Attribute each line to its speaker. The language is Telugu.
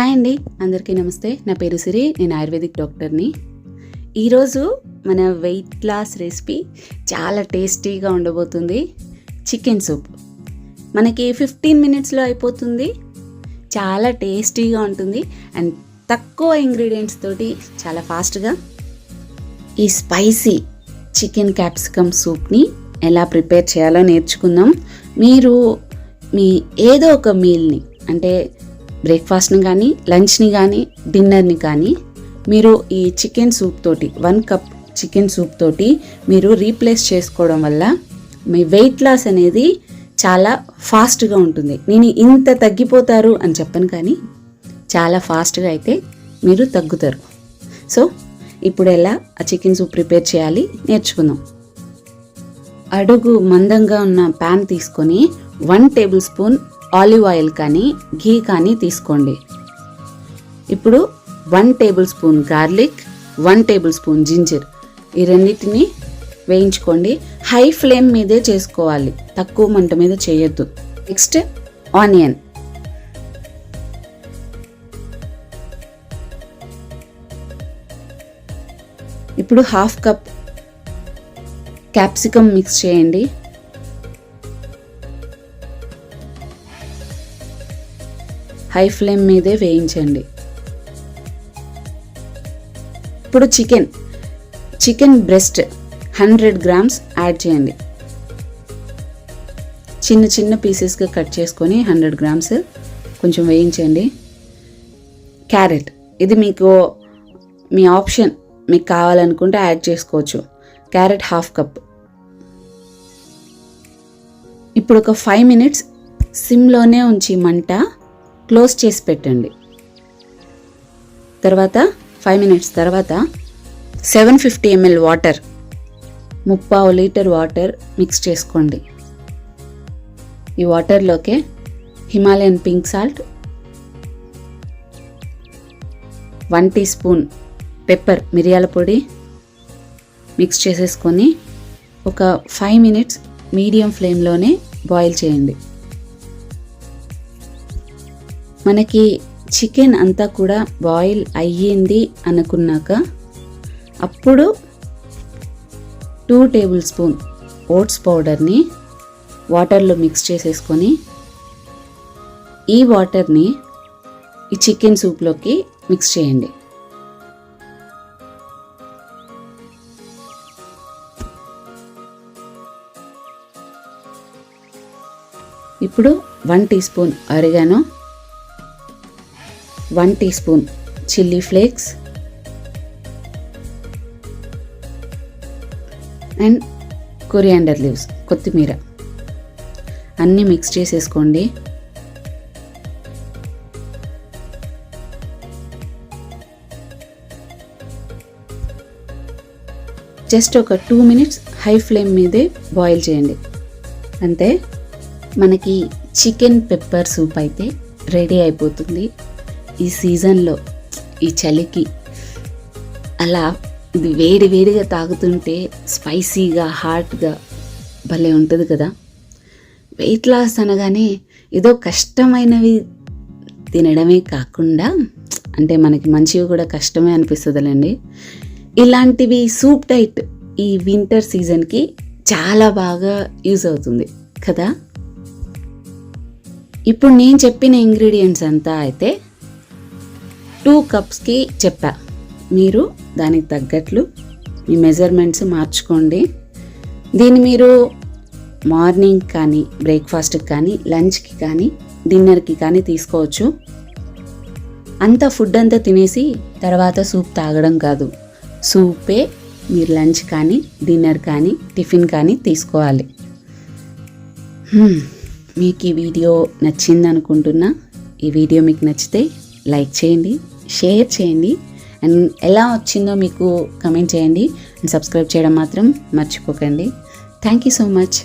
Speaker 1: హాయ్ అండి, అందరికీ నమస్తే. నా పేరు సిరి, నేను ఆయుర్వేదిక్ డాక్టర్ని. ఈరోజు మన వెయిట్ లాస్ రెసిపీ చాలా టేస్టీగా ఉండబోతుంది. చికెన్ సూప్ మనకి 15 మినిట్స్లో అయిపోతుంది. చాలా టేస్టీగా ఉంటుంది అండ్ తక్కువ ఇంగ్రీడియంట్స్ తోటి చాలా ఫాస్ట్గా ఈ స్పైసీ చికెన్ క్యాప్సికమ్ సూప్ని ఎలా ప్రిపేర్ చేయాలో నేర్చుకుందాం. మీరు మీ ఏదో ఒక మీల్ని, అంటే బ్రేక్ఫాస్ట్ని కానీ, లంచ్ని కానీ, డిన్నర్ని కానీ మీరు ఈ చికెన్ సూప్ తోటి 1 కప్ చికెన్ సూప్ తోటి మీరు రీప్లేస్ చేసుకోవడం వల్ల మీ వెయిట్ లాస్ అనేది చాలా ఫాస్ట్గా ఉంటుంది. నేను ఇంత తగ్గిపోతారు అని చెప్పను, కానీ చాలా ఫాస్ట్గా అయితే మీరు తగ్గుతారు. సో ఇప్పుడు ఎలా ఆ చికెన్ సూప్ ప్రిపేర్ చేయాలి నేర్చుకుందాం. అడుగు మందంగా ఉన్న ప్యాన్ తీసుకొని 1 టేబుల్ స్పూన్ ఆలివ్ ఆయిల్ కానీ, ఘీ కానీ తీసుకోండి. ఇప్పుడు 1 table spoon garlic, 1 table spoon ginger, ఈ రెండింటిని వేయించుకోండి. హై ఫ్లేమ్ మీదే చేసుకోవాలి, తక్కువ మంట మీద చేయొద్దు. నెక్స్ట్ ఆనియన్, ఇప్పుడు 1/2 కప్ క్యాప్సికమ్ మిక్స్ చేయండి. హై ఫ్లేమ్ మీదే వేయించండి. ఇప్పుడు చికెన్ బ్రెస్ట్ 100 గ్రామ్స్ యాడ్ చేయండి. చిన్న చిన్న పీసెస్గా కట్ చేసుకొని 100 గ్రామ్స్ కొంచెం వేయించండి. క్యారెట్, ఇది మీకు మీ ఆప్షన్, మీకు కావాలనుకుంటే యాడ్ చేసుకోవచ్చు. Carrot 1/2 cup. ఇప్పుడు ఒక 5 మినిట్స్ సిమ్లోనే ఉంచి మంట క్లోజ్ చేసి పెట్టండి. తర్వాత 5 మినిట్స్ తర్వాత 750 ml water, 3/4 litre water mix చేసుకోండి. ఈ వాటర్లోకే Himalayan pink salt, 1 teaspoon pepper, మిరియాల పొడి మిక్స్ చేసేసుకొని ఒక 5 మినిట్స్ మీడియం ఫ్లేమ్లోనే బాయిల్ చేయండి. మనకి చికెన్ అంతా కూడా బాయిల్ అయ్యింది అనుకున్నాక అప్పుడు 2 టేబుల్ స్పూన్ ఓట్స్ పౌడర్ని వాటర్లో మిక్స్ చేసేసుకొని ఈ వాటర్ని ఈ చికెన్ సూప్లోకి మిక్స్ చేయండి. ఇప్పుడు 1 teaspoon oregano, 1 teaspoon chilli flakes and coriander leaves, కొత్తిమీర అన్నీ మిక్స్ చేసేసుకోండి. జస్ట్ ఒక 2 మినిట్స్ హై ఫ్లేమ్ మీదే బాయిల్ చేయండి. అంతే, మనకి చికెన్ పెప్పర్ సూప్ అయితే రెడీ అయిపోతుంది. ఈ సీజన్లో ఈ చలికి అలా ఇది వేడిగా తాగుతుంటే స్పైసీగా, హాట్గా భలే ఉంటుంది కదా. వెయిట్ లాస్ అనగానే ఏదో కష్టమైనవి తినడమే కాకుండా, అంటే మనకి మంచివి కూడా కష్టమే అనిపిస్తుందిలేండి. ఇలాంటివి సూప్ డైట్ ఈ వింటర్ సీజన్కి చాలా బాగా యూజ్ అవుతుంది కదా. ఇప్పుడు నేను చెప్పిన ఇంగ్రీడియంట్స్ అంతా అయితే 2 కప్స్కి చెప్పా. మీరు దానికి తగ్గట్లు మీ మెజర్మెంట్స్ మార్చుకోండి. దీన్ని మీరు మార్నింగ్ కానీ, బ్రేక్ఫాస్ట్కి కానీ, లంచ్కి కానీ, డిన్నర్కి కానీ తీసుకోవచ్చు. అంత ఫుడ్ అంతా తినేసి తర్వాత సూప్ తాగడం కాదు, సూపే మీరు లంచ్ కానీ, డిన్నర్ కానీ, టిఫిన్ కానీ తీసుకోవాలి. మీకు ఈ వీడియో నచ్చింది అనుకుంటున్నా. ఈ వీడియో మీకు నచ్చితే లైక్ చేయండి, షేర్ చేయండి అండ్ ఎలా వచ్చిందో మీకు కమెంట్ చేయండి అండ్ సబ్స్క్రైబ్ చేయడం మాత్రం మర్చిపోకండి. Thank you so much.